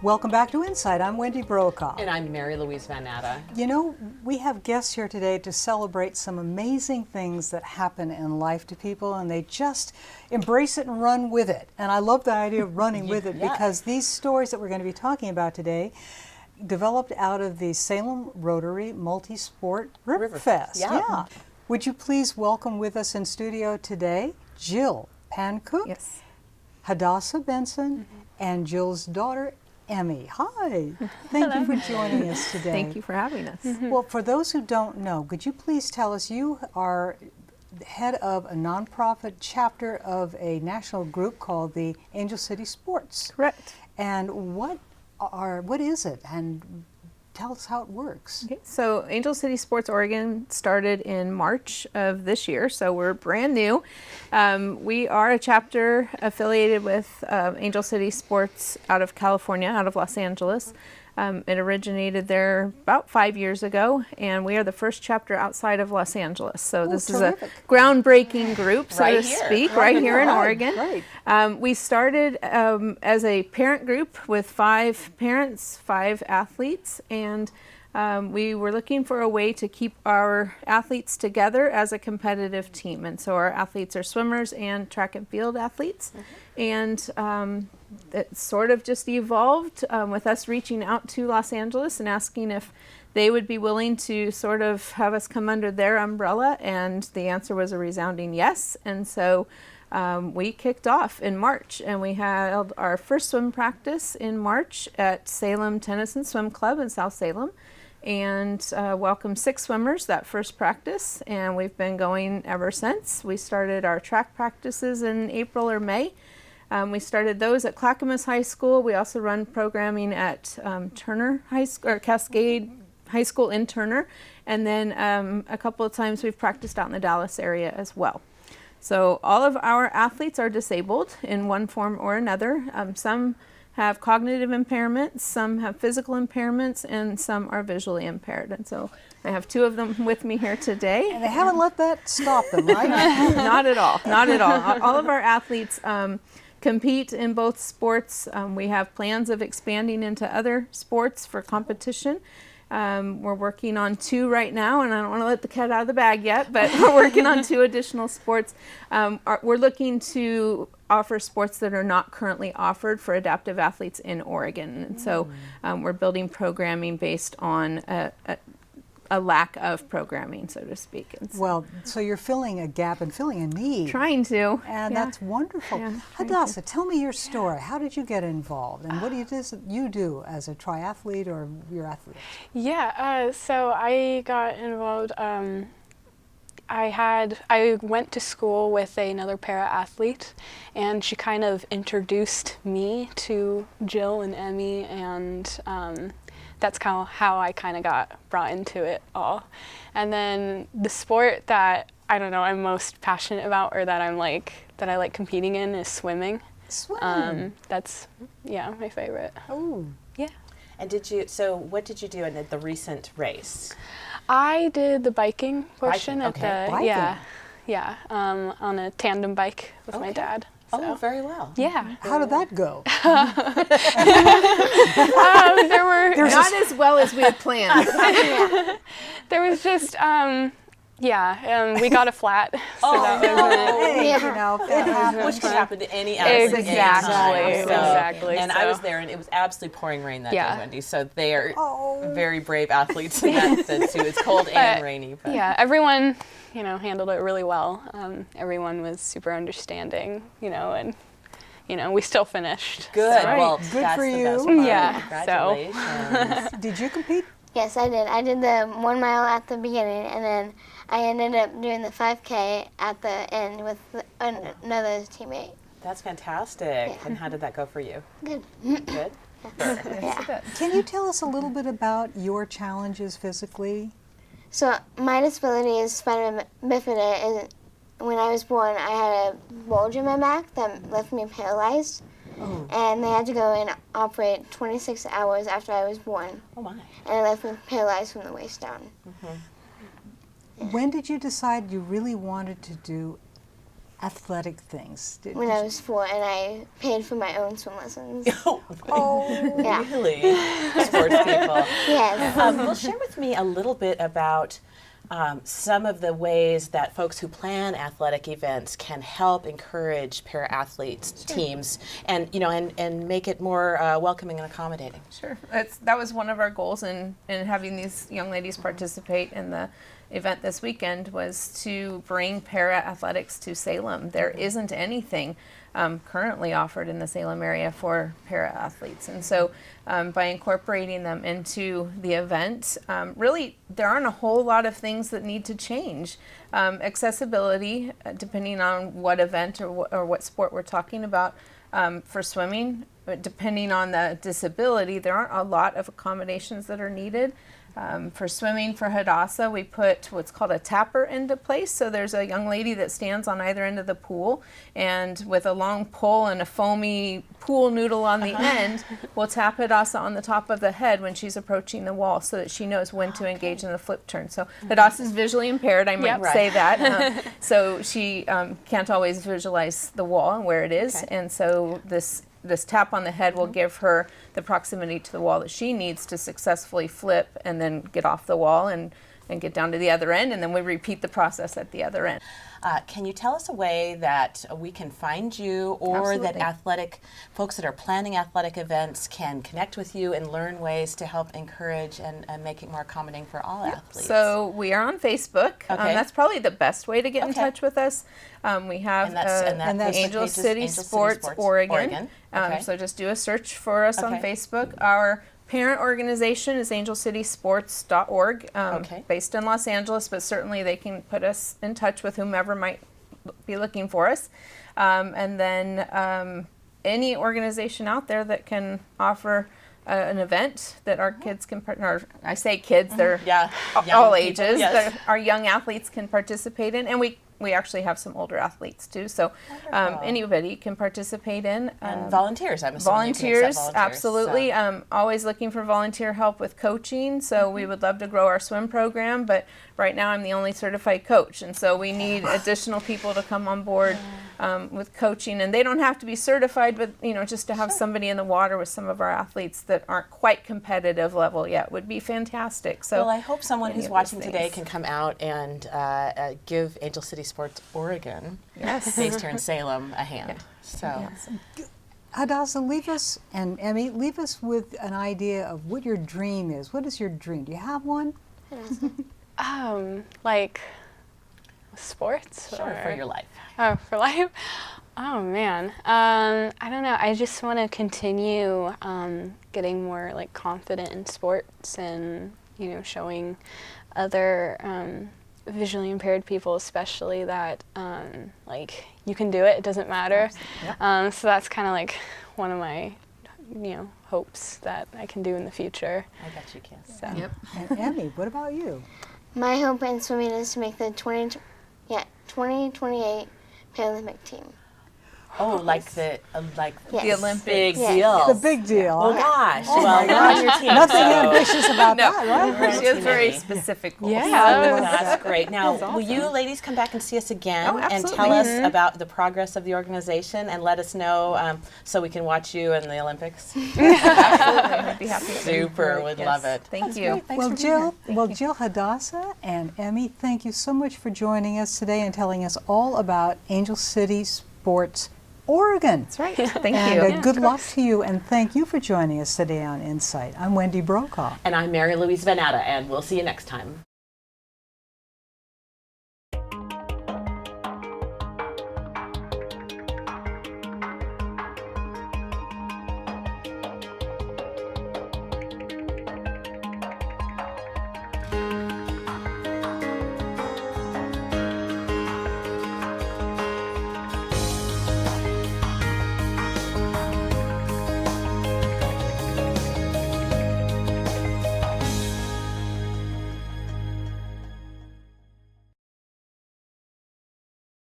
Welcome back to InSight. I'm Wendy Brokaw. And I'm Mary Louise Van Natta. You know, we have guests here today to celebrate some amazing things that happen in life to people, and they just embrace it and run with it. And I love the idea of running with it because these stories that we're going to be talking about today developed out of the Salem Rotary Multi-Sport Riverfest. Yeah. Would you please welcome with us in studio today Jill Pancook, Yes. Hadassah Benson, and Jill's daughter, Emmy. Hi. Thank you for joining us today. Thank you for having us. Well, for those who don't know, could you please tell us, you are head of a nonprofit chapter of a national group called the Angel City Sports. Correct. And what is it? And tell us how it works. Okay, so Angel City Sports Oregon started in March of this year, so we're brand new. We are a chapter affiliated with Angel City Sports out of California, out of Los Angeles. It originated there about 5 years ago, and we are the first chapter outside of Los Angeles. So this terrific. is a groundbreaking group, so Right to here. speak, right here in Oregon. Right. We started as a parent group with 5 parents, 5 athletes, and we were looking for a way to keep our athletes together as a competitive team. And so our athletes are swimmers and track and field athletes. And it sort of just evolved with us reaching out to Los Angeles and asking if they would be willing to sort of have us come under their umbrella. And the answer was a resounding yes. And so we kicked off in March, and we held our first swim practice in March at Salem Tennis and Swim Club in South Salem, and welcomed 6 swimmers that first practice, and we've been going ever since. We started our track practices in April or May. We started those at Clackamas High School. We also run programming at Turner High School, or Cascade High School in Turner, and then a couple of times we've practiced out in the Dallas area as well. So all of our athletes are disabled in one form or another. Some have cognitive impairments, some have physical impairments, and some are visually impaired. And so I have 2 of them with me here today. And they haven't let that stop them, right? Not at all, not at all. All of our athletes compete in both sports. We have plans of expanding into other sports for competition. We're working on 2 right now, and I don't want to let the cat out of the bag yet, but we're working on 2 additional sports. We're looking to offer sports that are not currently offered for adaptive athletes in Oregon. And so we're building programming based on a lack of programming, so to speak. And so Well, so you're filling a gap and filling a need. trying to. And Yeah. that's wonderful. Yeah, Hadassah, tell me your story. How did you get involved? And what do you do as a triathlete or your athlete? Yeah, so I got involved. I went to school with another para-athlete, and she kind of introduced me to Jill and Emmy, and that's kind of how I kind of got brought into it all. And then the sport that I'm most passionate about, or that I like competing in, is swimming. Swimming. That's my favorite. Oh. Yeah. And what did you do in the recent race? I did the biking portion Biking, at okay. the on a tandem bike with my dad. So. Oh, very well. Yeah. How did that go? There were Not as well as we had planned. there was just we got a flat. So that was Hey, you know, it happens. Which can happen to any athlete. Exactly, anytime. exactly. And So. I was there, and it was absolutely pouring rain that day, Wendy. So they are Oh. very brave athletes in that sense, too. It's cold and rainy. But. Yeah, everyone handled it really well. Everyone was super understanding, and we still finished. Good. So. Well, Good that's for the you. best part. Yeah, so. Congratulations. Did you compete? Yes, I did. I did the 1 mile at the beginning, and then I ended up doing the 5K at the end with another teammate. That's fantastic. Yeah. And how did that go for you? Good. Good? Yeah. Can you tell us a little bit about your challenges physically? So my disability is spina bifida, and when I was born, I had a bulge in my back that left me paralyzed. Oh. And they had to go and operate 26 hours after I was born. Oh, my. And it left me paralyzed from the waist down. When did you decide you really wanted to do athletic things? when I was 4, and I paid for my own swim lessons. Oh, Yeah. really? Sports people. Yes. Well, share with me a little bit about some of the ways that folks who plan athletic events can help encourage para-athletes teams, and and make it more welcoming and accommodating. Sure. That was one of our goals in having these young ladies participate in the event this weekend, was to bring para-athletics to Salem. There isn't anything currently offered in the Salem area for para-athletes. And so by incorporating them into the event, really there aren't a whole lot of things that need to change. Accessibility, depending on what event or what sport we're talking about. For swimming, depending on the disability, there aren't a lot of accommodations that are needed. For swimming, for Hadassah, we put what's called a tapper into place. So there's a young lady that stands on either end of the pool, and with a long pole and a foamy pool noodle on the end, will tap Hadassah on the top of the head when she's approaching the wall, so that she knows when to engage in the flip turn. So Hadassah is visually impaired, I might say that. So she can't always visualize the wall and where it is, and so this tap on the head will give her the proximity to the wall that she needs to successfully flip and then get off the wall and get down to the other end, and then we repeat the process at the other end. Can you tell us a way that we can find you, or that athletic folks that are planning athletic events can connect with you and learn ways to help encourage and make it more accommodating for all athletes? So we are on Facebook. That's probably the best way to get in touch with us. We have that's Angel City Sports Oregon. So just do a search for us on Facebook. Our parent organization is angelcitysports.org, based in Los Angeles, but certainly they can put us in touch with whomever might be looking for us. And then any organization out there that can offer an event that our kids can, or I say kids, they're all ages, that our young athletes can participate in. And we actually have some older athletes too, so anybody can participate in. And volunteers, I'm assuming. Volunteers, absolutely. So. Always looking for volunteer help with coaching, so we would love to grow our swim program, but right now I'm the only certified coach, and so we need additional people to come on board with coaching, and they don't have to be certified, but just to have somebody in the water with some of our athletes that aren't quite competitive level yet would be fantastic. So well, I hope someone who's watching today can come out and give Angel City Sports Oregon, based here in Salem, a hand. So, Hadassah, leave us, and Emmy, leave us with an idea of what your dream is. What is your dream? Do you have one? Like sports? Sure, for your life. Oh, for life? Oh man, I don't know. I just want to continue getting more confident in sports, and showing other visually impaired people, especially, that you can do it. It doesn't matter. So that's kind of one of my hopes that I can do in the future. I bet you can. So. And Emmy, what about you? My hope in swimming is to make the 2028 Paralympic team. Oh, like the the Olympic big deal. The big deal. Oh gosh. Oh well, my gosh. your team, Nothing so. ambitious about that, right? She has very specific goals. That's great. Now, will you ladies come back and see us again and tell us about the progress of the organization, and let us know so we can watch you in the Olympics? Absolutely. I'd be happy to. Super, would love it. Thank you. Well, Jill, Hadassah, and Emmy, thank you so much for joining us today and telling us all about Angel City Sports Oregon. That's right. Thank you. you. And good luck to you, and thank you for joining us today on InSight. I'm Wendy Brokaw. And I'm Mary Louise Vanata, and we'll see you next time.